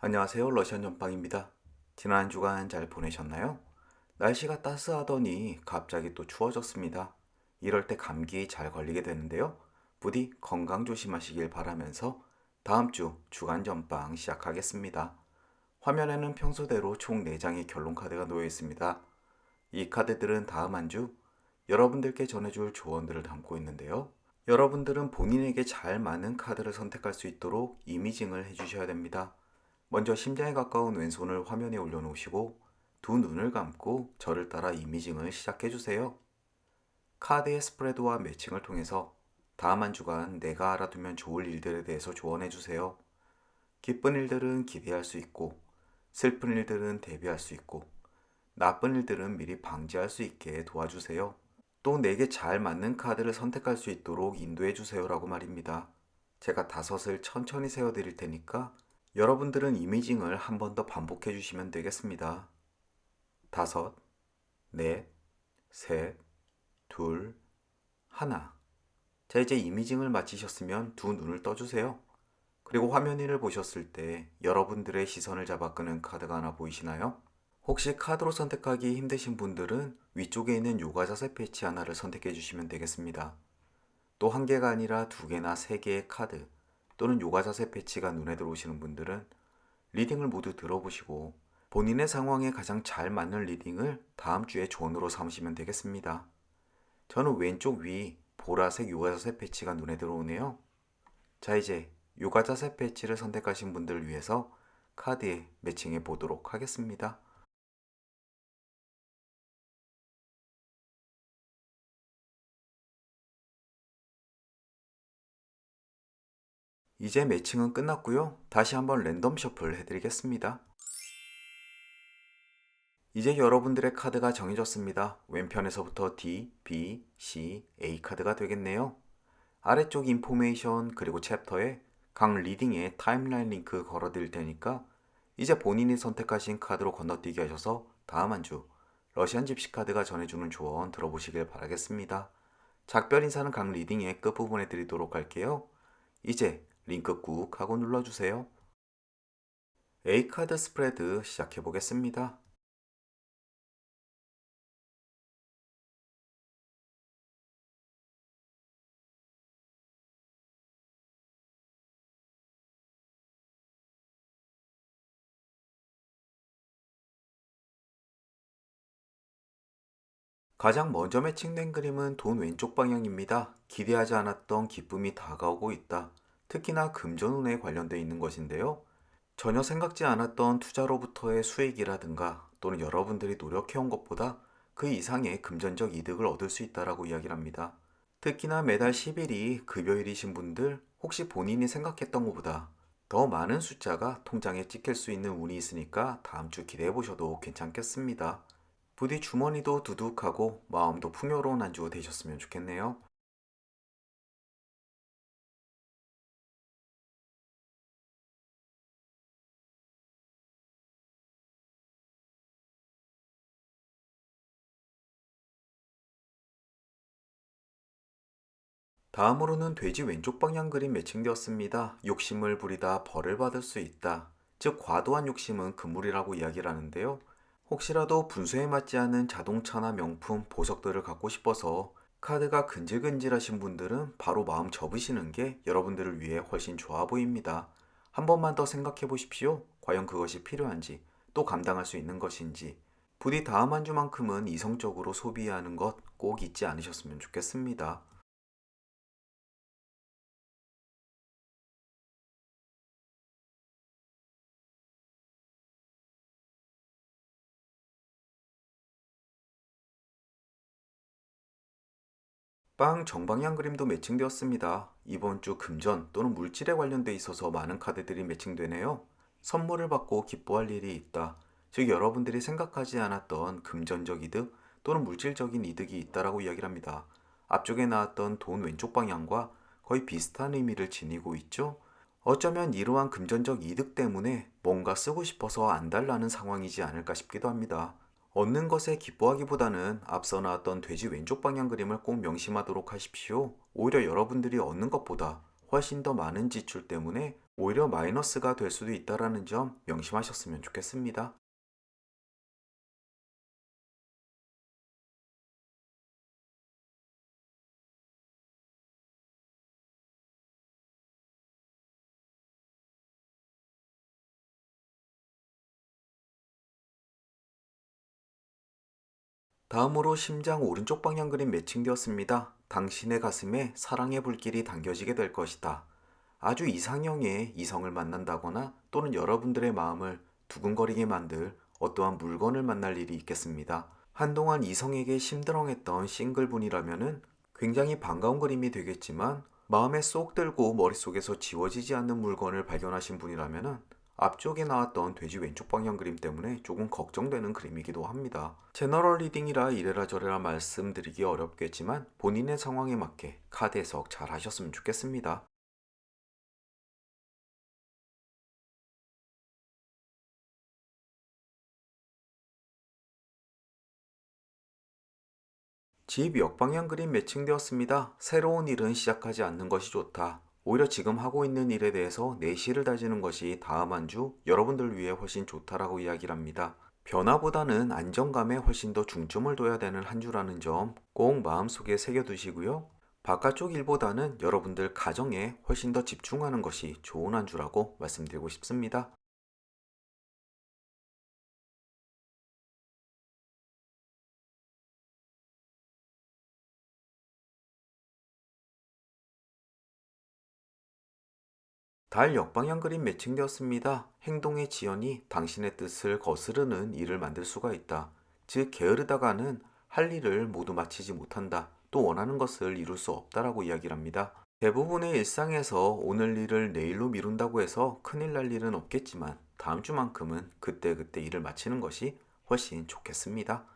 안녕하세요. 러시안 연방입니다. 지난 한 주간 잘 보내셨나요? 날씨가 따스하더니 갑자기 또 추워졌습니다. 이럴 때 감기 잘 걸리게 되는데요. 부디 건강 조심하시길 바라면서 다음 주 주간 전방 시작하겠습니다. 화면에는 평소대로 총 4장의 결론 카드가 놓여 있습니다. 이 카드들은 다음 한 주 여러분들께 전해줄 조언들을 담고 있는데요. 여러분들은 본인에게 잘 맞는 카드를 선택할 수 있도록 이미징을 해주셔야 됩니다. 먼저 심장에 가까운 왼손을 화면에 올려놓으시고 두 눈을 감고 저를 따라 이미징을 시작해주세요. 카드의 스프레드와 매칭을 통해서 다음 한 주간 내가 알아두면 좋을 일들에 대해서 조언해주세요. 기쁜 일들은 기대할 수 있고 슬픈 일들은 대비할 수 있고 나쁜 일들은 미리 방지할 수 있게 도와주세요. 또 내게 잘 맞는 카드를 선택할 수 있도록 인도해주세요라고 말입니다. 제가 5을 천천히 세워드릴 테니까 여러분들은 이미징을 한 번 더 반복해 주시면 되겠습니다. 5, 넷, 셋, 둘, 하나. 자, 이제 이미징을 마치셨으면 두 눈을 떠주세요. 그리고 화면 위를 보셨을 때 여러분들의 시선을 잡아 끄는 카드가 하나 보이시나요? 혹시 카드로 선택하기 힘드신 분들은 위쪽에 있는 요가 자세 패치 하나를 선택해 주시면 되겠습니다. 또 한 개가 아니라 2개나 3개의 카드 또는 요가 자세 패치가 눈에 들어오시는 분들은 리딩을 모두 들어보시고 본인의 상황에 가장 잘 맞는 리딩을 다음 주에 조언으로 삼으시면 되겠습니다. 저는 왼쪽 위 보라색 요가 자세 패치가 눈에 들어오네요. 자, 이제 요가 자세 패치를 선택하신 분들을 위해서 카드에 매칭해 보도록 하겠습니다. 이제 매칭은 끝났고요. 다시 한번 랜덤 셔플 해드리겠습니다. 이제 여러분들의 카드가 정해졌습니다. 왼편에서부터 D, B, C, A 카드가 되겠네요. 아래쪽 인포메이션 그리고 챕터에 각 리딩에 타임라인 링크 걸어드릴 테니까 이제 본인이 선택하신 카드로 건너뛰기 하셔서 다음 한 주 러시안 집시 카드가 전해주는 조언 들어보시길 바라겠습니다. 작별 인사는 각 리딩의 끝부분에 드리도록 할게요. 이제 링크 꾹 하고 눌러주세요. A카드 스프레드 시작해 보겠습니다. 가장 먼저 매칭된 그림은 돈 왼쪽 방향입니다. 기대하지 않았던 기쁨이 다가오고 있다. 특히나 금전운에 관련되어 있는 것인데요. 전혀 생각지 않았던 투자로부터의 수익이라든가 또는 여러분들이 노력해온 것보다 그 이상의 금전적 이득을 얻을 수 있다라고 이야기를 합니다. 특히나 매달 10일이 급여일이신 분들 혹시 본인이 생각했던 것보다 더 많은 숫자가 통장에 찍힐 수 있는 운이 있으니까 다음 주 기대해 보셔도 괜찮겠습니다. 부디 주머니도 두둑하고 마음도 풍요로운 한 주 되셨으면 좋겠네요. 다음으로는 돼지 왼쪽 방향 그림 매칭되었습니다. 욕심을 부리다 벌을 받을 수 있다. 즉 과도한 욕심은 금물이라고 이야기를 하는데요. 혹시라도 분수에 맞지 않는 자동차나 명품, 보석들을 갖고 싶어서 카드가 근질근질하신 분들은 바로 마음 접으시는 게 여러분들을 위해 훨씬 좋아 보입니다. 한 번만 더 생각해 보십시오. 과연 그것이 필요한지, 또 감당할 수 있는 것인지. 부디 다음 한 주만큼은 이성적으로 소비하는 것 꼭 잊지 않으셨으면 좋겠습니다. 빵 정방향 그림도 매칭되었습니다. 이번 주 금전 또는 물질에 관련돼 있어서 많은 카드들이 매칭되네요. 선물을 받고 기뻐할 일이 있다. 즉 여러분들이 생각하지 않았던 금전적 이득 또는 물질적인 이득이 있다라고 이야기를 합니다. 앞쪽에 나왔던 돈 왼쪽 방향과 거의 비슷한 의미를 지니고 있죠. 어쩌면 이러한 금전적 이득 때문에 뭔가 쓰고 싶어서 안달나는 상황이지 않을까 싶기도 합니다. 얻는 것에 기뻐하기보다는 앞서 나왔던 돼지 왼쪽 방향 그림을 꼭 명심하도록 하십시오. 오히려 여러분들이 얻는 것보다 훨씬 더 많은 지출 때문에 오히려 마이너스가 될 수도 있다는 점 명심하셨으면 좋겠습니다. 다음으로 심장 오른쪽 방향 그림 매칭되었습니다. 당신의 가슴에 사랑의 불길이 당겨지게 될 것이다. 아주 이상형의 이성을 만난다거나 또는 여러분들의 마음을 두근거리게 만들 어떠한 물건을 만날 일이 있겠습니다. 한동안 이성에게 심드렁했던 싱글분이라면은 굉장히 반가운 그림이 되겠지만 마음에 쏙 들고 머릿속에서 지워지지 않는 물건을 발견하신 분이라면은 앞쪽에 나왔던 돼지 왼쪽 방향 그림 때문에 조금 걱정되는 그림이기도 합니다. 제너럴 리딩이라 이래라 저래라 말씀드리기 어렵겠지만 본인의 상황에 맞게 카드 해석 잘 하셨으면 좋겠습니다. 집 역방향 그림 매칭되었습니다. 새로운 일은 시작하지 않는 것이 좋다. 오히려 지금 하고 있는 일에 대해서 내실을 다지는 것이 다음 한 주 여러분들 위해 훨씬 좋다라고 이야기를 합니다. 변화보다는 안정감에 훨씬 더 중점을 둬야 되는 한 주라는 점 꼭 마음속에 새겨두시고요. 바깥쪽 일보다는 여러분들 가정에 훨씬 더 집중하는 것이 좋은 한 주라고 말씀드리고 싶습니다. 달 역방향 그림 매칭되었습니다. 행동의 지연이 당신의 뜻을 거스르는 일을 만들 수가 있다. 즉, 게으르다가는 할 일을 모두 마치지 못한다. 또 원하는 것을 이룰 수 없다라고 이야기를 합니다. 대부분의 일상에서 오늘 일을 내일로 미룬다고 해서 큰일 날 일은 없겠지만 다음 주만큼은 그때그때 일을 마치는 것이 훨씬 좋겠습니다.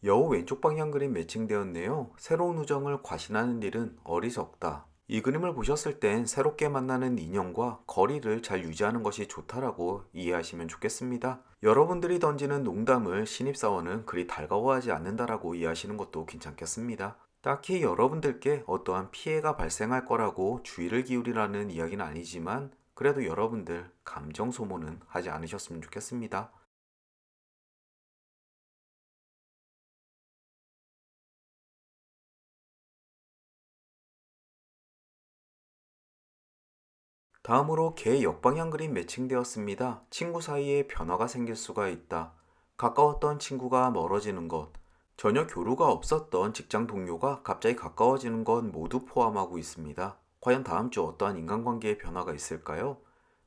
여우 왼쪽 방향 그림 매칭되었네요. 새로운 우정을 과신하는 일은 어리석다. 이 그림을 보셨을 땐 새롭게 만나는 인연과 거리를 잘 유지하는 것이 좋다라고 이해하시면 좋겠습니다. 여러분들이 던지는 농담을 신입사원은 그리 달가워하지 않는다라고 이해하시는 것도 괜찮겠습니다. 딱히 여러분들께 어떠한 피해가 발생할 거라고 주의를 기울이라는 이야기는 아니지만 그래도 여러분들 감정 소모는 하지 않으셨으면 좋겠습니다. 다음으로 개 역방향 그림 매칭되었습니다. 친구 사이에 변화가 생길 수가 있다. 가까웠던 친구가 멀어지는 것, 전혀 교류가 없었던 직장 동료가 갑자기 가까워지는 것 모두 포함하고 있습니다. 과연 다음 주 어떠한 인간관계의 변화가 있을까요?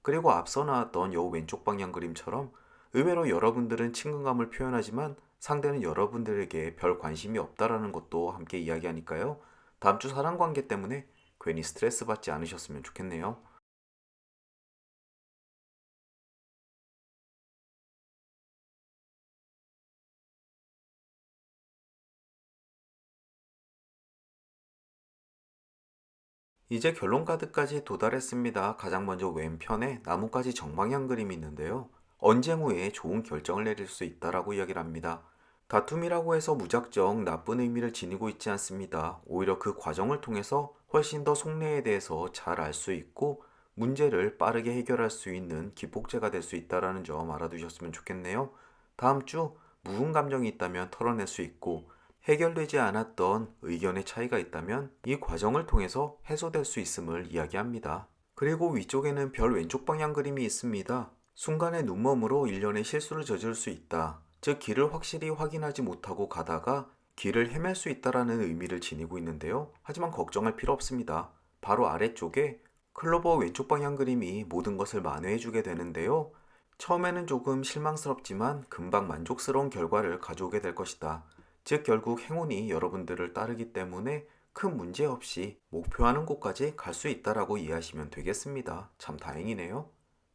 그리고 앞서 나왔던 여우 왼쪽 방향 그림처럼 의외로 여러분들은 친근감을 표현하지만 상대는 여러분들에게 별 관심이 없다라는 것도 함께 이야기하니까요. 다음 주 사람 관계 때문에 괜히 스트레스 받지 않으셨으면 좋겠네요. 이제 결론 카드까지 도달했습니다. 가장 먼저 왼편에 나뭇가지 정방향 그림이 있는데요. 언쟁 후에 좋은 결정을 내릴 수 있다라고 이야기를 합니다. 다툼이라고 해서 무작정 나쁜 의미를 지니고 있지 않습니다. 오히려 그 과정을 통해서 훨씬 더 속내에 대해서 잘 알 수 있고 문제를 빠르게 해결할 수 있는 기폭제가 될 수 있다라는 점 알아두셨으면 좋겠네요. 다음 주 묵은 감정이 있다면 털어낼 수 있고 해결되지 않았던 의견의 차이가 있다면 이 과정을 통해서 해소될 수 있음을 이야기합니다. 그리고 위쪽에는 별 왼쪽 방향 그림이 있습니다. 순간의 눈멈으로 일련의 실수를 저지를 수 있다. 즉 길을 확실히 확인하지 못하고 가다가 길을 헤맬 수 있다라는 의미를 지니고 있는데요. 하지만 걱정할 필요 없습니다. 바로 아래쪽에 클로버 왼쪽 방향 그림이 모든 것을 만회해주게 되는데요. 처음에는 조금 실망스럽지만 금방 만족스러운 결과를 가져오게 될 것이다. 즉 결국 행운이 여러분들을 따르기 때문에 큰 문제 없이 목표하는 곳까지 갈 수 있다라고 이해하시면 되겠습니다. 참 다행이네요.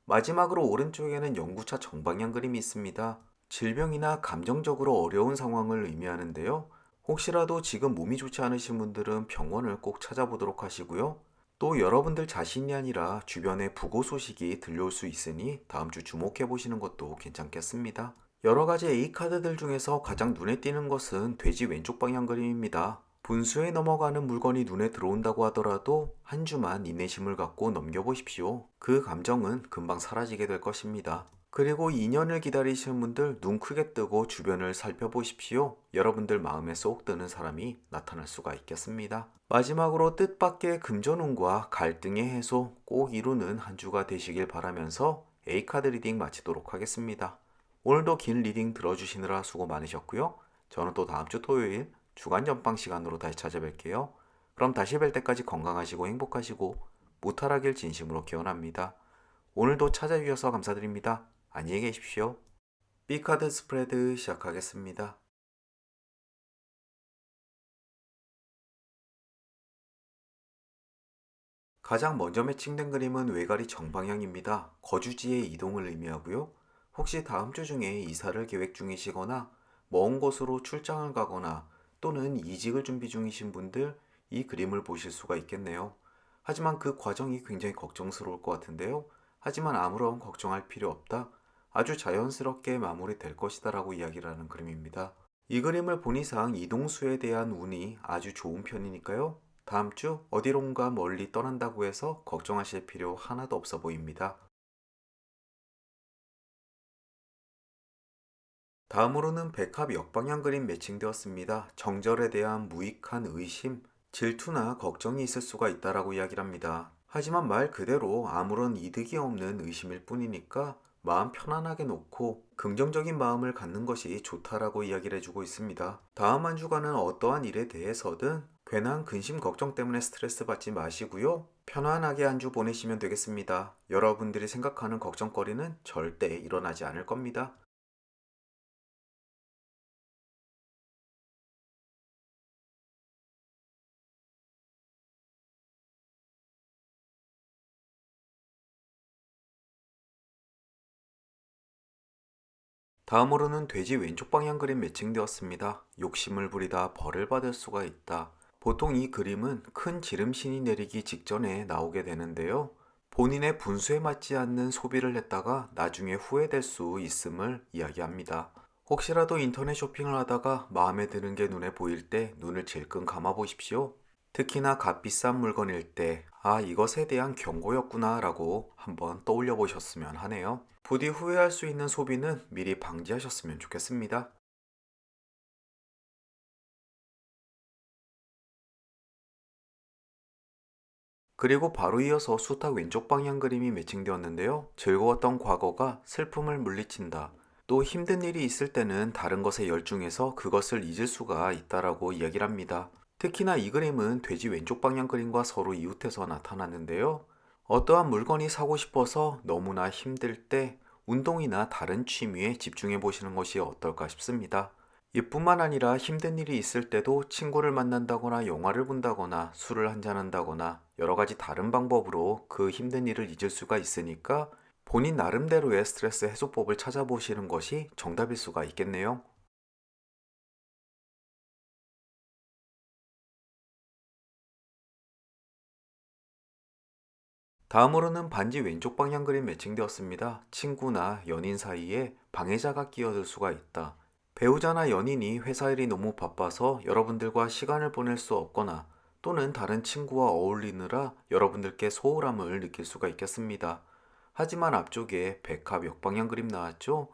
마지막으로 오른쪽에는 연구차 정방향 그림이 있습니다. 질병이나 감정적으로 어려운 상황을 의미하는데요. 혹시라도 지금 몸이 좋지 않으신 분들은 병원을 꼭 찾아보도록 하시고요. 또 여러분들 자신이 아니라 주변에 부고 소식이 들려올 수 있으니 다음 주 주목해 보시는 것도 괜찮겠습니다. 여러 가지 A카드들 중에서 가장 눈에 띄는 것은 돼지 왼쪽 방향 그림입니다. 분수에 넘어가는 물건이 눈에 들어온다고 하더라도 한 주만 인내심을 갖고 넘겨보십시오. 그 감정은 금방 사라지게 될 것입니다. 그리고 2년을 기다리시는 분들 눈 크게 뜨고 주변을 살펴보십시오. 여러분들 마음에 쏙 드는 사람이 나타날 수가 있겠습니다. 마지막으로 뜻밖의 금전운과 갈등의 해소 꼭 이루는 한 주가 되시길 바라면서 A카드 리딩 마치도록 하겠습니다. 오늘도 긴 리딩 들어주시느라 수고 많으셨고요. 저는 또 다음 주 토요일 주간 전방 시간으로 다시 찾아뵐게요. 그럼 다시 뵐 때까지 건강하시고 행복하시고 무탈하길 진심으로 기원합니다. 오늘도 찾아주셔서 감사드립니다. 안녕히 계십시오. B카드 스프레드 시작하겠습니다. 가장 먼저 매칭된 그림은 외가리 정방향입니다. 거주지의 이동을 의미하고요. 혹시 다음 주 중에 이사를 계획 중이시거나 먼 곳으로 출장을 가거나 또는 이직을 준비 중이신 분들 이 그림을 보실 수가 있겠네요. 하지만 그 과정이 굉장히 걱정스러울 것 같은데요. 하지만 아무런 걱정할 필요 없다. 아주 자연스럽게 마무리될 것이다 라고 이야기를 하는 그림입니다. 이 그림을 본 이상 이동수에 대한 운이 아주 좋은 편이니까요. 다음 주 어디론가 멀리 떠난다고 해서 걱정하실 필요 하나도 없어 보입니다. 다음으로는 백합 역방향 그림 매칭되었습니다. 정절에 대한 무익한 의심, 질투나 걱정이 있을 수가 있다라고 이야기를 합니다. 하지만 말 그대로 아무런 이득이 없는 의심일 뿐이니까 마음 편안하게 놓고 긍정적인 마음을 갖는 것이 좋다라고 이야기를 해주고 있습니다. 다음 한 주간은 어떠한 일에 대해서든 괜한 근심 걱정 때문에 스트레스 받지 마시고요. 편안하게 한 주 보내시면 되겠습니다. 여러분들이 생각하는 걱정거리는 절대 일어나지 않을 겁니다. 다음으로는 돼지 왼쪽 방향 그림 매칭되었습니다. 욕심을 부리다 벌을 받을 수가 있다. 보통 이 그림은 큰 지름신이 내리기 직전에 나오게 되는데요. 본인의 분수에 맞지 않는 소비를 했다가 나중에 후회될 수 있음을 이야기합니다. 혹시라도 인터넷 쇼핑을 하다가 마음에 드는 게 눈에 보일 때 눈을 질끈 감아 보십시오. 특히나 값비싼 물건일 때, 아, 이것에 대한 경고였구나 라고 한번 떠올려 보셨으면 하네요. 부디 후회할 수 있는 소비는 미리 방지하셨으면 좋겠습니다. 그리고 바로 이어서 수탉 왼쪽 방향 그림이 매칭되었는데요. 즐거웠던 과거가 슬픔을 물리친다. 또 힘든 일이 있을 때는 다른 것에 열중해서 그것을 잊을 수가 있다라고 이야기를 합니다. 특히나 이 그림은 돼지 왼쪽 방향 그림과 서로 이웃해서 나타났는데요. 어떠한 물건이 사고 싶어서 너무나 힘들 때 운동이나 다른 취미에 집중해 보시는 것이 어떨까 싶습니다. 이뿐만 아니라 힘든 일이 있을 때도 친구를 만난다거나 영화를 본다거나 술을 한잔한다거나 여러 가지 다른 방법으로 그 힘든 일을 잊을 수가 있으니까 본인 나름대로의 스트레스 해소법을 찾아보시는 것이 정답일 수가 있겠네요. 다음으로는 반지 왼쪽 방향 그림 매칭되었습니다. 친구나 연인 사이에 방해자가 끼어들 수가 있다. 배우자나 연인이 회사 일이 너무 바빠서 여러분들과 시간을 보낼 수 없거나 또는 다른 친구와 어울리느라 여러분들께 소홀함을 느낄 수가 있겠습니다. 하지만 앞쪽에 백합 역방향 그림 나왔죠?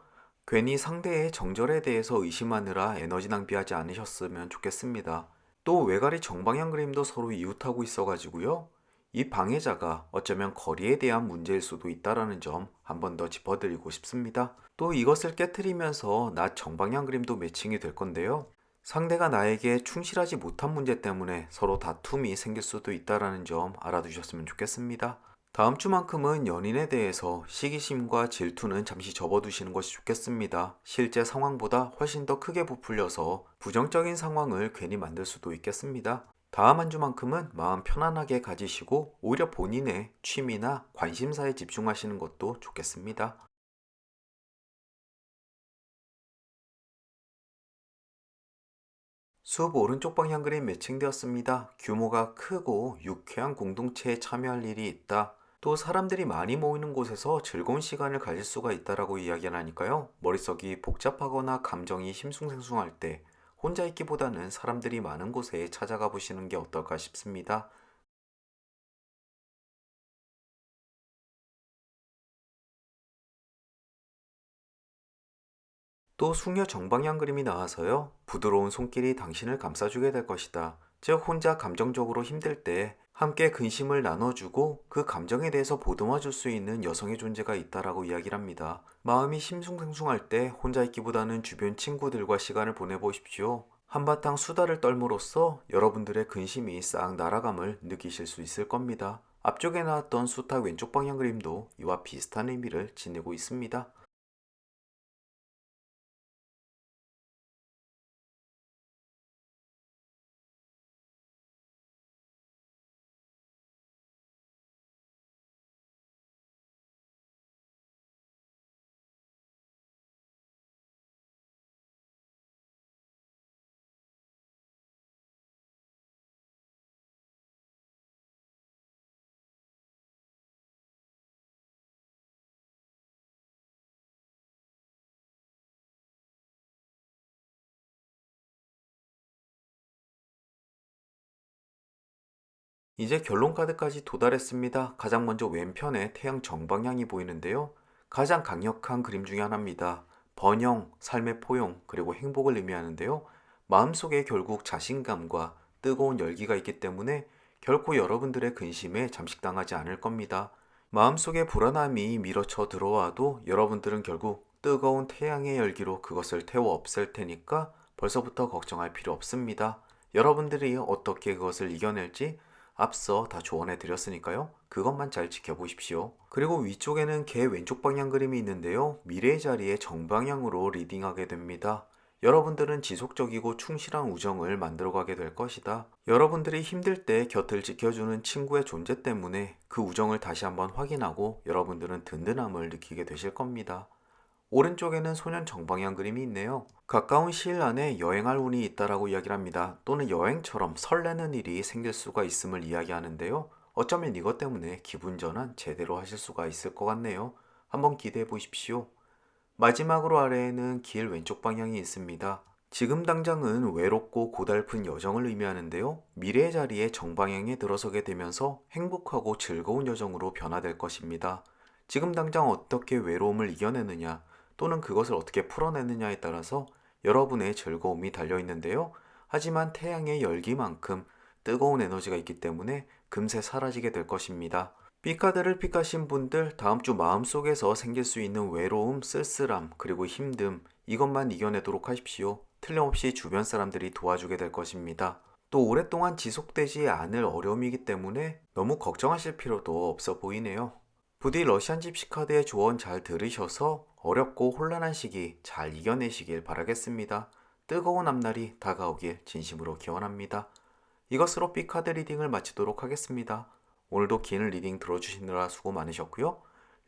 괜히 상대의 정절에 대해서 의심하느라 에너지 낭비하지 않으셨으면 좋겠습니다. 또 외가리 정방향 그림도 서로 이웃하고 있어가지고요. 이 방해자가 어쩌면 거리에 대한 문제일 수도 있다라는 점 한 번 더 짚어드리고 싶습니다. 또 이것을 깨트리면서 나 정방향 그림도 매칭이 될 건데요. 상대가 나에게 충실하지 못한 문제 때문에 서로 다툼이 생길 수도 있다라는 점 알아두셨으면 좋겠습니다. 다음 주만큼은 연인에 대해서 시기심과 질투는 잠시 접어두시는 것이 좋겠습니다. 실제 상황보다 훨씬 더 크게 부풀려서 부정적인 상황을 괜히 만들 수도 있겠습니다. 다음 한 주만큼은 마음 편안하게 가지시고 오히려 본인의 취미나 관심사에 집중하시는 것도 좋겠습니다. 숲 오른쪽 방향 그림 매칭되었습니다. 규모가 크고 유쾌한 공동체에 참여할 일이 있다. 또 사람들이 많이 모이는 곳에서 즐거운 시간을 가질 수가 있다라고 이야기를 하니까요. 머릿속이 복잡하거나 감정이 심숭생숭할 때 혼자 있기보다는 사람들이 많은 곳에 찾아가 보시는 게 어떨까 싶습니다. 또 숙녀 정방향 그림이 나와서요. 부드러운 손길이 당신을 감싸주게 될 것이다. 즉, 혼자 감정적으로 힘들 때 함께 근심을 나눠주고 그 감정에 대해서 보듬어 줄 수 있는 여성의 존재가 있다라고 이야기를 합니다. 마음이 심숭생숭할 때 혼자 있기보다는 주변 친구들과 시간을 보내보십시오. 한바탕 수다를 떨므로써 여러분들의 근심이 싹 날아감을 느끼실 수 있을 겁니다. 앞쪽에 나왔던 수탉 왼쪽 방향 그림도 이와 비슷한 의미를 지니고 있습니다. 이제 결론 카드까지 도달했습니다. 가장 먼저 왼편에 태양 정방향이 보이는데요. 가장 강력한 그림 중에 하나입니다. 번영, 삶의 포용, 그리고 행복을 의미하는데요. 마음속에 결국 자신감과 뜨거운 열기가 있기 때문에 결코 여러분들의 근심에 잠식당하지 않을 겁니다. 마음속에 불안함이 밀어쳐 들어와도 여러분들은 결국 뜨거운 태양의 열기로 그것을 태워 없앨 테니까 벌써부터 걱정할 필요 없습니다. 여러분들이 어떻게 그것을 이겨낼지 앞서 다 조언해 드렸으니까요. 그것만 잘 지켜보십시오. 그리고 위쪽에는 개 왼쪽 방향 그림이 있는데요. 미래의 자리에 정방향으로 리딩하게 됩니다. 여러분들은 지속적이고 충실한 우정을 만들어가게 될 것이다. 여러분들이 힘들 때 곁을 지켜주는 친구의 존재 때문에 그 우정을 다시 한번 확인하고 여러분들은 든든함을 느끼게 되실 겁니다. 오른쪽에는 소년 정방향 그림이 있네요. 가까운 시일 안에 여행할 운이 있다라고 이야기를 합니다. 또는 여행처럼 설레는 일이 생길 수가 있음을 이야기하는데요. 어쩌면 이것 때문에 기분 전환 제대로 하실 수가 있을 것 같네요. 한번 기대해 보십시오. 마지막으로 아래에는 길 왼쪽 방향이 있습니다. 지금 당장은 외롭고 고달픈 여정을 의미하는데요. 미래의 자리에 정방향에 들어서게 되면서 행복하고 즐거운 여정으로 변화될 것입니다. 지금 당장 어떻게 외로움을 이겨내느냐, 또는 그것을 어떻게 풀어내느냐에 따라서 여러분의 즐거움이 달려 있는데요. 하지만 태양의 열기만큼 뜨거운 에너지가 있기 때문에 금세 사라지게 될 것입니다. B카드를 픽하신 분들 다음 주 마음속에서 생길 수 있는 외로움, 쓸쓸함, 그리고 힘듦 이것만 이겨내도록 하십시오. 틀림없이 주변 사람들이 도와주게 될 것입니다. 또 오랫동안 지속되지 않을 어려움이기 때문에 너무 걱정하실 필요도 없어 보이네요. 부디 러시안 집시 카드의 조언 잘 들으셔서 어렵고 혼란한 시기 잘 이겨내시길 바라겠습니다. 뜨거운 앞날이 다가오길 진심으로 기원합니다. 이것으로 B카드 리딩을 마치도록 하겠습니다. 오늘도 긴 리딩 들어주시느라 수고 많으셨고요.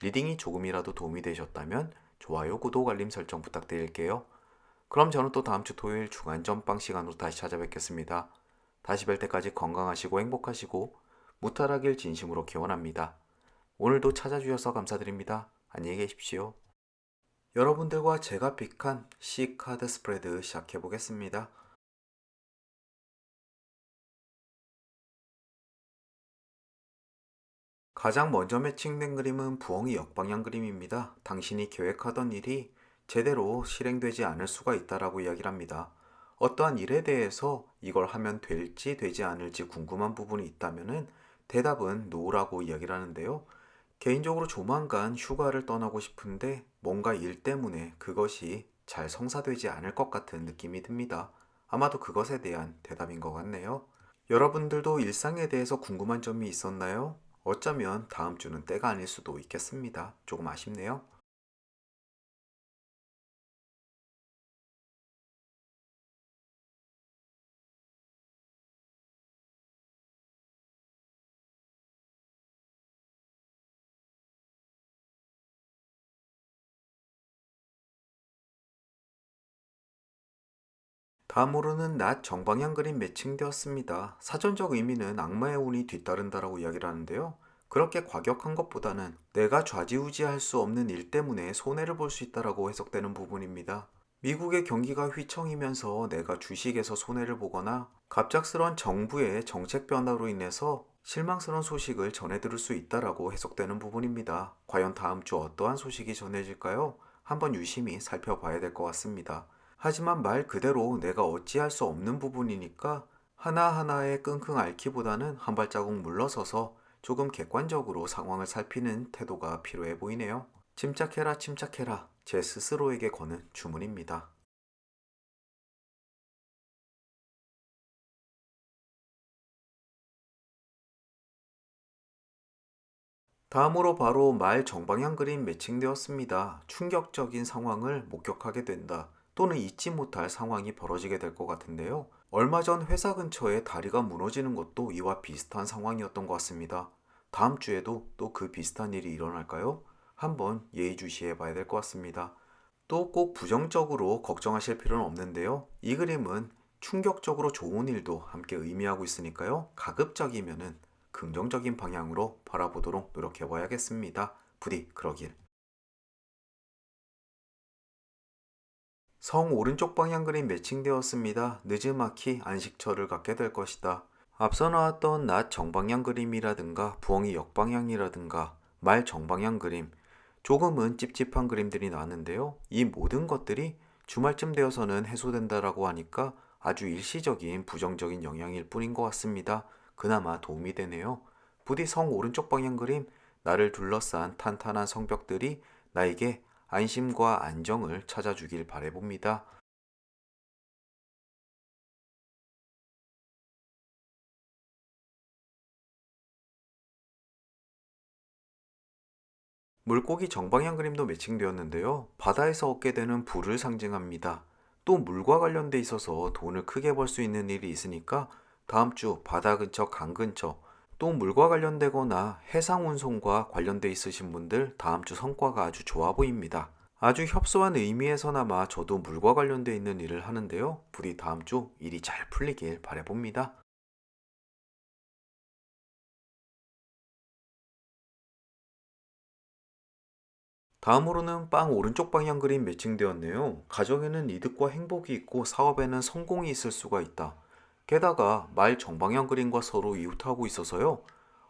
리딩이 조금이라도 도움이 되셨다면 좋아요, 구독, 알림 설정 부탁드릴게요. 그럼 저는 또 다음 주 토요일 중간 점빵 시간으로 다시 찾아뵙겠습니다. 다시 뵐 때까지 건강하시고 행복하시고 무탈하길 진심으로 기원합니다. 오늘도 찾아주셔서 감사드립니다. 안녕히 계십시오. 여러분들과 제가 픽한 C카드 스프레드 시작해 보겠습니다. 가장 먼저 매칭된 그림은 부엉이 역방향 그림입니다. 당신이 계획하던 일이 제대로 실행되지 않을 수가 있다라고 이야기를 합니다. 어떠한 일에 대해서 이걸 하면 될지 되지 않을지 궁금한 부분이 있다면은 대답은 노라고 이야기를 하는데요. 개인적으로 조만간 휴가를 떠나고 싶은데 뭔가 일 때문에 그것이 잘 성사되지 않을 것 같은 느낌이 듭니다. 아마도 그것에 대한 대답인 것 같네요. 여러분들도 일상에 대해서 궁금한 점이 있었나요? 어쩌면 다음 주는 때가 아닐 수도 있겠습니다. 조금 아쉽네요. 다음으로는 낮 정방향 그림 매칭되었습니다. 사전적 의미는 악마의 운이 뒤따른다라고 이야기를 하는데요. 그렇게 과격한 것보다는 내가 좌지우지할 수 없는 일 때문에 손해를 볼 수 있다라고 해석되는 부분입니다. 미국의 경기가 휘청이면서 내가 주식에서 손해를 보거나 갑작스런 정부의 정책 변화로 인해서 실망스러운 소식을 전해 들을 수 있다라고 해석되는 부분입니다. 과연 다음 주 어떠한 소식이 전해질까요? 한번 유심히 살펴봐야 될 것 같습니다. 하지만 말 그대로 내가 어찌할 수 없는 부분이니까 하나하나에 끙끙 앓기보다는 한 발자국 물러서서 조금 객관적으로 상황을 살피는 태도가 필요해 보이네요. 침착해라, 침착해라. 제 스스로에게 거는 주문입니다. 다음으로 바로 말 정방향 그림 매칭되었습니다. 충격적인 상황을 목격하게 된다. 또는 잊지 못할 상황이 벌어지게 될 것 같은데요. 얼마 전 회사 근처에 다리가 무너지는 것도 이와 비슷한 상황이었던 것 같습니다. 다음 주에도 또 그 비슷한 일이 일어날까요? 한번 예의주시해 봐야 될 것 같습니다. 또 꼭 부정적으로 걱정하실 필요는 없는데요. 이 그림은 충격적으로 좋은 일도 함께 의미하고 있으니까요. 가급적이면은 긍정적인 방향으로 바라보도록 노력해 봐야겠습니다. 부디 그러길. 성 오른쪽 방향 그림 매칭되었습니다. 느즈마키 안식처를 갖게 될 것이다. 앞서 나왔던 낮 정방향 그림이라든가 부엉이 역방향이라든가 말 정방향 그림, 조금은 찝찝한 그림들이 나왔는데요. 이 모든 것들이 주말쯤 되어서는 해소된다라고 하니까 아주 일시적인 부정적인 영향일 뿐인 것 같습니다. 그나마 도움이 되네요. 부디 성 오른쪽 방향 그림, 나를 둘러싼 탄탄한 성벽들이 나에게 안심과 안정을 찾아주길 바라봅니다. 물고기 정방향 그림도 매칭되었는데요. 바다에서 얻게 되는 부를 상징합니다. 또 물과 관련돼 있어서 돈을 크게 벌 수 있는 일이 있으니까 다음 주 바다 근처, 강 근처, 또 물과 관련되거나 해상 운송과 관련돼 있으신 분들 다음 주 성과가 아주 좋아 보입니다. 아주 협소한 의미에서나마 저도 물과 관련돼 있는 일을 하는데요. 부디 다음 주 일이 잘 풀리길 바라봅니다. 다음으로는 빵 오른쪽 방향 그림 매칭되었네요. 가정에는 이득과 행복이 있고 사업에는 성공이 있을 수가 있다. 게다가 말 정방향 그림과 서로 이웃하고 있어서요.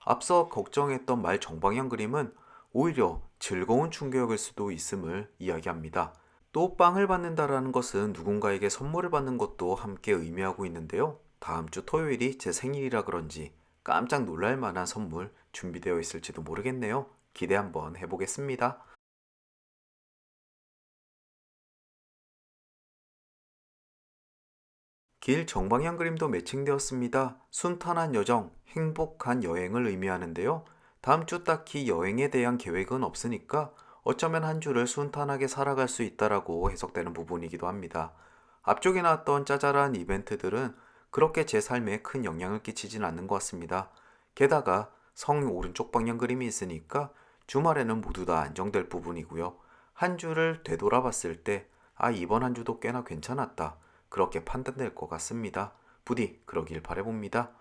앞서 걱정했던 말 정방향 그림은 오히려 즐거운 충격일 수도 있음을 이야기합니다. 또 빵을 받는다라는 것은 누군가에게 선물을 받는 것도 함께 의미하고 있는데요. 다음 주 토요일이 제 생일이라 그런지 깜짝 놀랄 만한 선물 준비되어 있을지도 모르겠네요. 기대 한번 해보겠습니다. 길 정방향 그림도 매칭되었습니다. 순탄한 여정, 행복한 여행을 의미하는데요. 다음 주 딱히 여행에 대한 계획은 없으니까 어쩌면 한 주를 순탄하게 살아갈 수 있다라고 해석되는 부분이기도 합니다. 앞쪽에 나왔던 짜잘한 이벤트들은 그렇게 제 삶에 큰 영향을 끼치진 않는 것 같습니다. 게다가 성 오른쪽 방향 그림이 있으니까 주말에는 모두 다 안정될 부분이고요. 한 주를 되돌아봤을 때, 아, 이번 한 주도 꽤나 괜찮았다. 그렇게 판단될 것 같습니다. 부디 그러길 바라봅니다.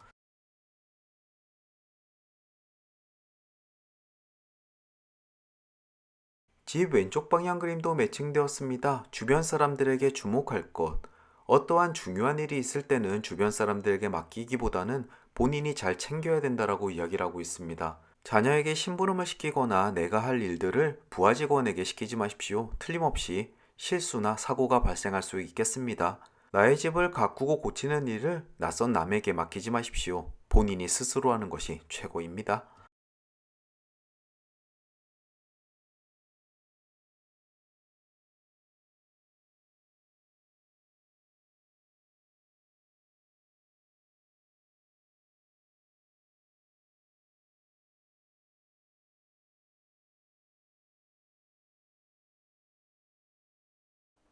집 왼쪽 방향 그림도 매칭되었습니다. 주변 사람들에게 주목할 것. 어떠한 중요한 일이 있을 때는 주변 사람들에게 맡기기보다는 본인이 잘 챙겨야 된다라고 이야기를 하고 있습니다. 자녀에게 심부름을 시키거나 내가 할 일들을 부하 직원에게 시키지 마십시오. 틀림없이 실수나 사고가 발생할 수 있겠습니다. 나의 집을 가꾸고 고치는 일을 낯선 남에게 맡기지 마십시오. 본인이 스스로 하는 것이 최고입니다.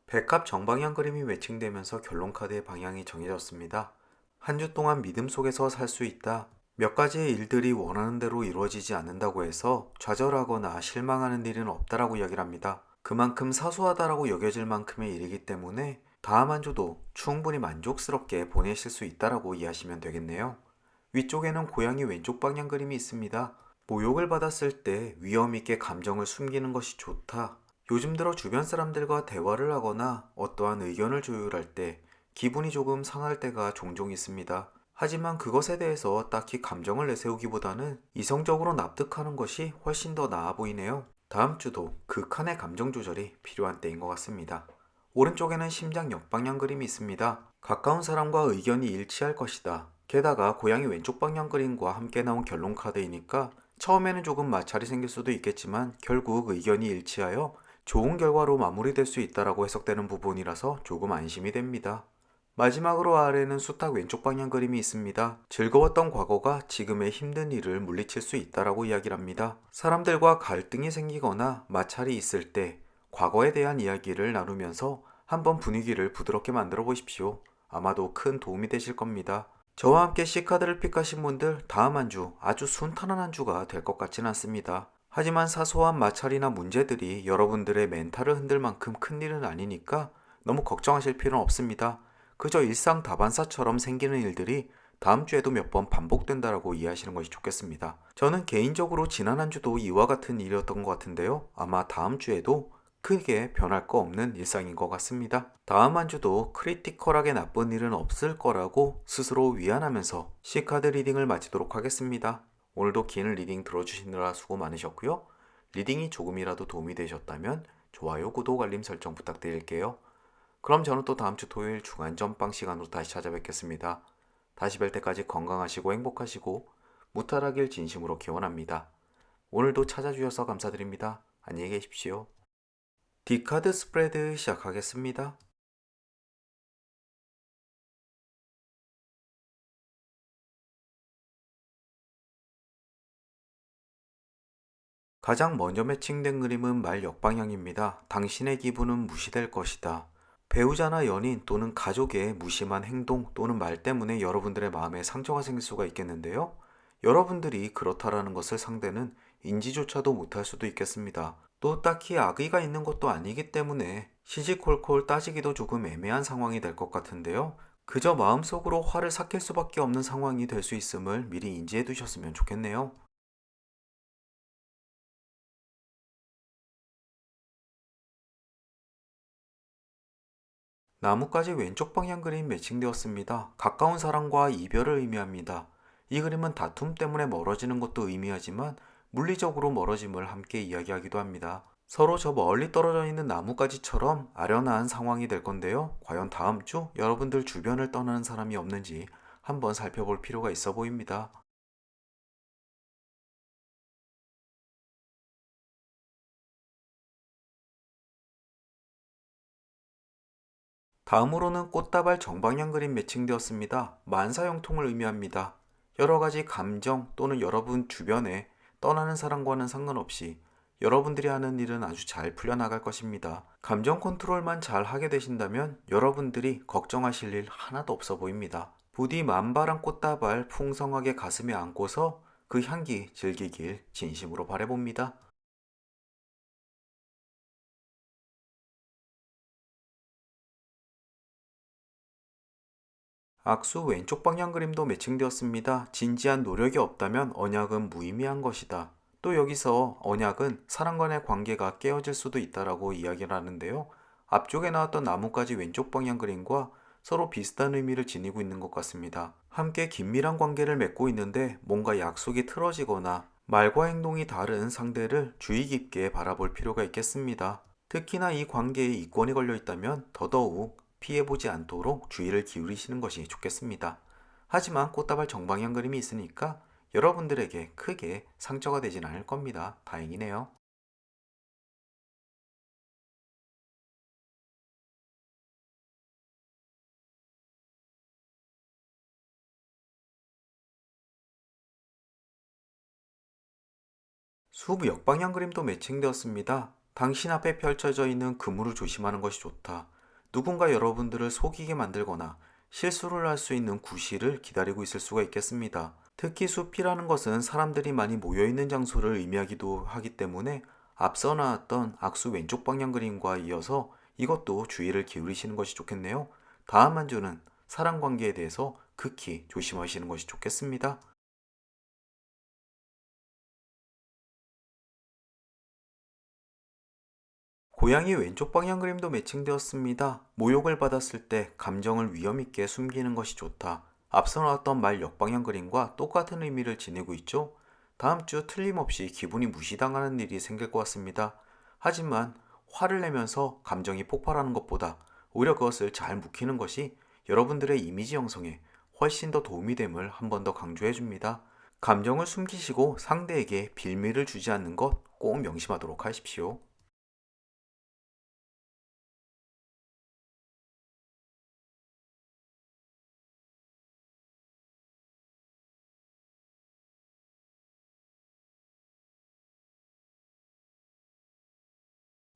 백합 정방향 그림이 매칭되면서 결론 카드의 방향이 정해졌습니다. 한 주 동안 믿음 속에서 살 수 있다. 몇 가지의 일들이 원하는 대로 이루어지지 않는다고 해서 좌절하거나 실망하는 일은 없다라고 이야기를 합니다. 그만큼 사소하다라고 여겨질 만큼의 일이기 때문에 다음 한 주도 충분히 만족스럽게 보내실 수 있다라고 이해하시면 되겠네요. 위쪽에는 고양이 왼쪽 방향 그림이 있습니다. 모욕을 받았을 때 위험 있게 감정을 숨기는 것이 좋다. 요즘 들어 주변 사람들과 대화를 하거나 어떠한 의견을 조율할 때 기분이 조금 상할 때가 종종 있습니다. 하지만 그것에 대해서 딱히 감정을 내세우기보다는 이성적으로 납득하는 것이 훨씬 더 나아 보이네요. 다음 주도 극한의 감정 조절이 필요한 때인 것 같습니다. 오른쪽에는 심장 역방향 그림이 있습니다. 가까운 사람과 의견이 일치할 것이다. 게다가 고양이 왼쪽 방향 그림과 함께 나온 결론 카드이니까 처음에는 조금 마찰이 생길 수도 있겠지만 결국 의견이 일치하여 좋은 결과로 마무리될 수 있다라고 해석되는 부분이라서 조금 안심이 됩니다. 마지막으로 아래는 수탉 왼쪽 방향 그림이 있습니다. 즐거웠던 과거가 지금의 힘든 일을 물리칠 수 있다라고 이야기를 합니다. 사람들과 갈등이 생기거나 마찰이 있을 때 과거에 대한 이야기를 나누면서 한번 분위기를 부드럽게 만들어 보십시오. 아마도 큰 도움이 되실 겁니다. 저와 함께 C카드를 픽하신 분들 다음 한 주 아주 순탄한 한 주가 될 것 같지는 않습니다. 하지만 사소한 마찰이나 문제들이 여러분들의 멘탈을 흔들 만큼 큰 일은 아니니까 너무 걱정하실 필요는 없습니다. 그저 일상 다반사처럼 생기는 일들이 다음 주에도 몇 번 반복된다라고 이해하시는 것이 좋겠습니다. 저는 개인적으로 지난 한 주도 이와 같은 일이었던 것 같은데요. 아마 다음 주에도 크게 변할 거 없는 일상인 것 같습니다. 다음 한 주도 크리티컬하게 나쁜 일은 없을 거라고 스스로 위안하면서 C카드 리딩을 마치도록 하겠습니다. 오늘도 긴 리딩 들어주시느라 수고 많으셨고요. 리딩이 조금이라도 도움이 되셨다면 좋아요, 구독, 알림 설정 부탁드릴게요. 그럼 저는 또 다음 주 토요일 중간 점빵 시간으로 다시 찾아뵙겠습니다. 다시 뵐 때까지 건강하시고 행복하시고 무탈하길 진심으로 기원합니다. 오늘도 찾아주셔서 감사드립니다. 안녕히 계십시오. D카드 스프레드 시작하겠습니다. 가장 먼저 매칭된 그림은 말 역방향입니다. 당신의 기분은 무시될 것이다. 배우자나 연인 또는 가족의 무심한 행동 또는 말 때문에 여러분들의 마음에 상처가 생길 수가 있겠는데요. 여러분들이 그렇다라는 것을 상대는 인지조차도 못할 수도 있겠습니다. 또 딱히 악의가 있는 것도 아니기 때문에 시시콜콜 따지기도 조금 애매한 상황이 될 것 같은데요. 그저 마음속으로 화를 삭힐 수밖에 없는 상황이 될 수 있음을 미리 인지해 두셨으면 좋겠네요. 나뭇가지 왼쪽 방향 그림 매칭되었습니다. 가까운 사람과 이별을 의미합니다. 이 그림은 다툼 때문에 멀어지는 것도 의미하지만 물리적으로 멀어짐을 함께 이야기하기도 합니다. 서로 저 멀리 떨어져 있는 나뭇가지처럼 아련한 상황이 될 건데요. 과연 다음 주 여러분들 주변을 떠나는 사람이 없는지 한번 살펴볼 필요가 있어 보입니다. 다음으로는 꽃다발 정방향 그림 매칭되었습니다. 만사형통을 의미합니다. 여러 가지 감정 또는 여러분 주변에 떠나는 사람과는 상관없이 여러분들이 하는 일은 아주 잘 풀려나갈 것입니다. 감정 컨트롤만 잘 하게 되신다면 여러분들이 걱정하실 일 하나도 없어 보입니다. 부디 만바람 꽃다발 풍성하게 가슴에 안고서 그 향기 즐기길 진심으로 바라봅니다. 악수 왼쪽 방향 그림도 매칭되었습니다. 진지한 노력이 없다면 언약은 무의미한 것이다. 또 여기서 언약은 사람 간의 관계가 깨어질 수도 있다라고 이야기를 하는데요. 앞쪽에 나왔던 나뭇가지 왼쪽 방향 그림과 서로 비슷한 의미를 지니고 있는 것 같습니다. 함께 긴밀한 관계를 맺고 있는데 뭔가 약속이 틀어지거나 말과 행동이 다른 상대를 주의 깊게 바라볼 필요가 있겠습니다. 특히나 이 관계에 이권이 걸려 있다면 더더욱 피해보지 않도록 주의를 기울이시는 것이 좋겠습니다. 하지만 꽃다발 정방향 그림이 있으니까 여러분들에게 크게 상처가 되진 않을 겁니다. 다행이네요. 수부 역방향 그림도 매칭되었습니다. 당신 앞에 펼쳐져 있는 그물을 조심하는 것이 좋다. 누군가 여러분들을 속이게 만들거나 실수를 할 수 있는 구실을 기다리고 있을 수가 있겠습니다. 특히 숲이라는 것은 사람들이 많이 모여있는 장소를 의미하기도 하기 때문에 앞서 나왔던 악수 왼쪽 방향 그림과 이어서 이것도 주의를 기울이시는 것이 좋겠네요. 다음 한 주는 사람 관계에 대해서 극히 조심하시는 것이 좋겠습니다. 고양이 왼쪽 방향 그림도 매칭되었습니다. 모욕을 받았을 때 감정을 위험 있게 숨기는 것이 좋다. 앞서 나왔던 말 역방향 그림과 똑같은 의미를 지니고 있죠. 다음 주 틀림없이 기분이 무시당하는 일이 생길 것 같습니다. 하지만 화를 내면서 감정이 폭발하는 것보다 오히려 그것을 잘 묵히는 것이 여러분들의 이미지 형성에 훨씬 더 도움이 됨을 한 번 더 강조해 줍니다. 감정을 숨기시고 상대에게 빌미를 주지 않는 것 꼭 명심하도록 하십시오.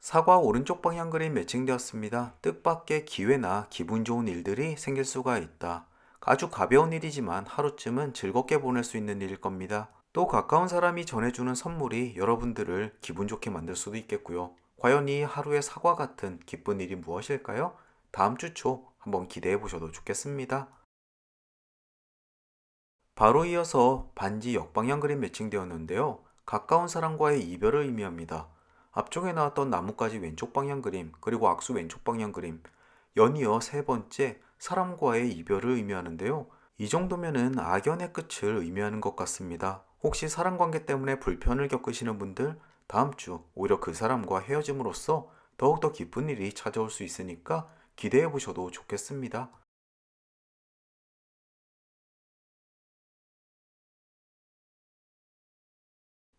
사과 오른쪽 방향 그림 매칭되었습니다. 뜻밖의 기회나 기분 좋은 일들이 생길 수가 있다. 아주 가벼운 일이지만 하루쯤은 즐겁게 보낼 수 있는 일일 겁니다. 또 가까운 사람이 전해주는 선물이 여러분들을 기분 좋게 만들 수도 있겠고요. 과연 이 하루의 사과 같은 기쁜 일이 무엇일까요? 다음 주 초 한번 기대해 보셔도 좋겠습니다. 바로 이어서 반지 역방향 그림 매칭되었는데요. 가까운 사람과의 이별을 의미합니다. 앞쪽에 나왔던 나뭇가지 왼쪽 방향 그림, 그리고 악수 왼쪽 방향 그림, 연이어 세 번째 사람과의 이별을 의미하는데요. 이 정도면은 악연의 끝을 의미하는 것 같습니다. 혹시 사람 관계 때문에 불편을 겪으시는 분들, 다음 주 오히려 그 사람과 헤어짐으로써 더욱더 기쁜 일이 찾아올 수 있으니까 기대해 보셔도 좋겠습니다.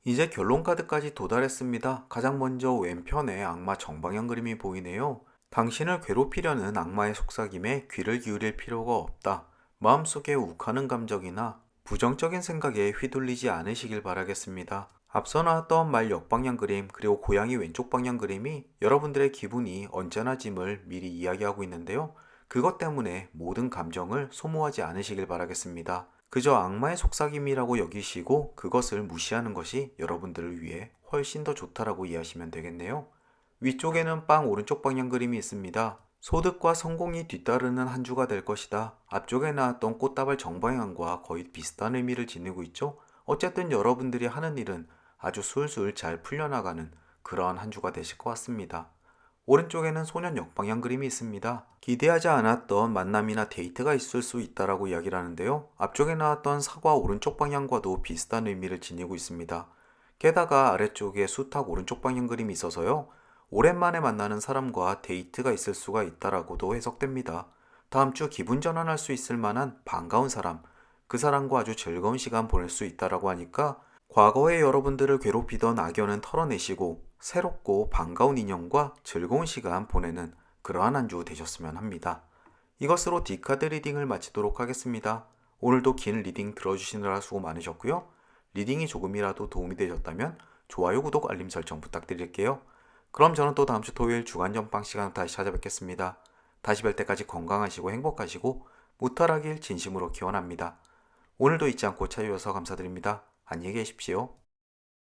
이제 결론 카드까지 도달했습니다. 가장 먼저 왼편에 악마 정방향 그림이 보이네요. 당신을 괴롭히려는 악마의 속삭임에 귀를 기울일 필요가 없다. 마음속에 욱하는 감정이나 부정적인 생각에 휘둘리지 않으시길 바라겠습니다. 앞서 나왔던 말 역방향 그림 그리고 고양이 왼쪽 방향 그림이 여러분들의 기분이 언짢아짐을 미리 이야기하고 있는데요. 그것 때문에 모든 감정을 소모하지 않으시길 바라겠습니다. 그저 악마의 속삭임이라고 여기시고 그것을 무시하는 것이 여러분들을 위해 훨씬 더 좋다라고 이해하시면 되겠네요. 위쪽에는 빵 오른쪽 방향 그림이 있습니다. 소득과 성공이 뒤따르는 한 주가 될 것이다. 앞쪽에 나왔던 꽃다발 정방향과 거의 비슷한 의미를 지니고 있죠. 어쨌든 여러분들이 하는 일은 아주 술술 잘 풀려나가는 그러한 한 주가 되실 것 같습니다. 오른쪽에는 소년 역방향 그림이 있습니다. 기대하지 않았던 만남이나 데이트가 있을 수 있다라고 이야기를 하는데요. 앞쪽에 나왔던 사과 오른쪽 방향과도 비슷한 의미를 지니고 있습니다. 게다가 아래쪽에 수탉 오른쪽 방향 그림이 있어서요. 오랜만에 만나는 사람과 데이트가 있을 수가 있다라고도 해석됩니다. 다음 주 기분 전환할 수 있을 만한 반가운 사람, 그 사람과 아주 즐거운 시간 보낼 수 있다라고 하니까 과거에 여러분들을 괴롭히던 악연은 털어내시고 새롭고 반가운 인연과 즐거운 시간 보내는 그러한 한 주 되셨으면 합니다. 이것으로 D카드 리딩을 마치도록 하겠습니다. 오늘도 긴 리딩 들어주시느라 수고 많으셨고요. 리딩이 조금이라도 도움이 되셨다면 좋아요, 구독, 알림 설정 부탁드릴게요. 그럼 저는 또 다음 주 토요일 주간 전방 시간 다시 찾아뵙겠습니다. 다시 뵐 때까지 건강하시고 행복하시고 무탈하길 진심으로 기원합니다. 오늘도 잊지 않고 찾아주셔서 감사드립니다. 안녕히 계십시오.